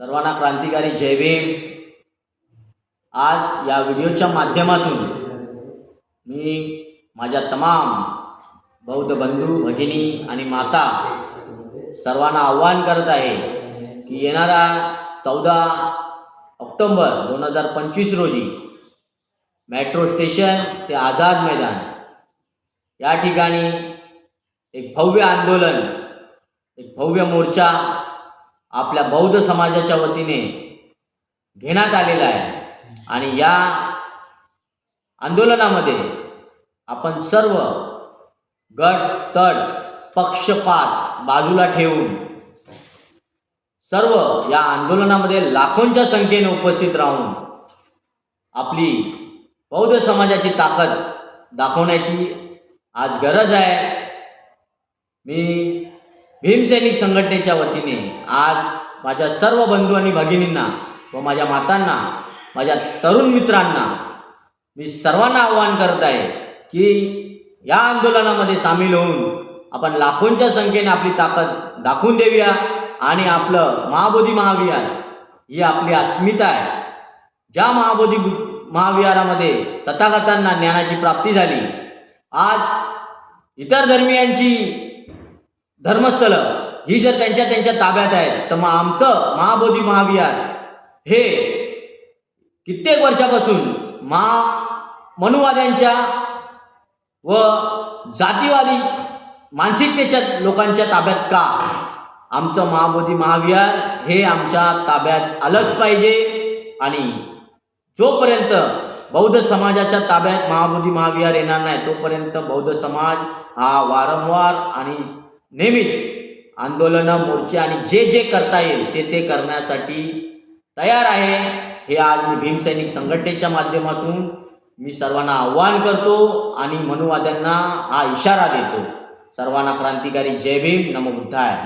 सर्वांना क्रांतिकारी जय भीम। आज या व्हिडिओच्या माध्यमातून मी माझ्या तमाम बौद्ध बंधू भगिनी आणि माता सर्वांना आव्हान करत आहे की येणारा 14 ऑक्टोबर 2025 रोजी मेट्रो स्टेशन ते आझाद मैदान या ठिकाणी एक भव्य आंदोलन, एक भव्य मोर्चा आपल्या बौद्ध समाजाच्या वतीने घेण्यात आलेला आहे। आणि या आंदोलनामध्ये आपण सर्व गट तट पक्षपात बाजूला ठेवून सर्व या आंदोलनामध्ये लाखोंच्या संख्येने उपस्थित राहून आपली बौद्ध समाजाची ताकद दाखवण्याची आज गरज आहे। मी भीमसैनिक संघटनेच्या वतीने आज माझ्या सर्व बंधू आणि भगिनींना व माझ्या मातांना, माझ्या तरुण मित्रांना मी सर्वांना आवाहन करत आहे की या आंदोलनामध्ये सामील होऊन आपण लाखोंच्या संख्येने आपली ताकद दाखवून देऊया आणि आपलं महाबोधी महाविहार ही आपली अस्मिता आहे। ज्या महाबोधी महाविहारामध्ये तथागतांना ज्ञानाची प्राप्ती झाली, आज इतर धर्मियांची धर्मस्थळं ही जर त्यांच्या ताब्यात आहेत, तर मग आमचं महाबोधी महाविहार हे कित्येक वर्षापासून मनुवाद्यांच्या व जातीवादी मानसिकतेच्या लोकांच्या ताब्यात का? आमचं महाबोधी महाविहार हे आमच्या ताब्यात आलंच पाहिजे। आणि जोपर्यंत बौद्ध समाजाच्या ताब्यात महाबोधी महाविहार येणार नाही, तोपर्यंत बौद्ध समाज हा वारंवार आणि नेहमीच आंदोलनं, मोर्चे आणि जे करता येईल ते करण्यासाठी तयार आहे। हे आज मी भीमसैनिक संघटनेच्या माध्यमातून मी सर्वांना आव्हान करतो आणि मनुवाद्यांना हा इशारा देतो। सर्वांना क्रांतिकारी जय भीम, नमो बुद्धाय।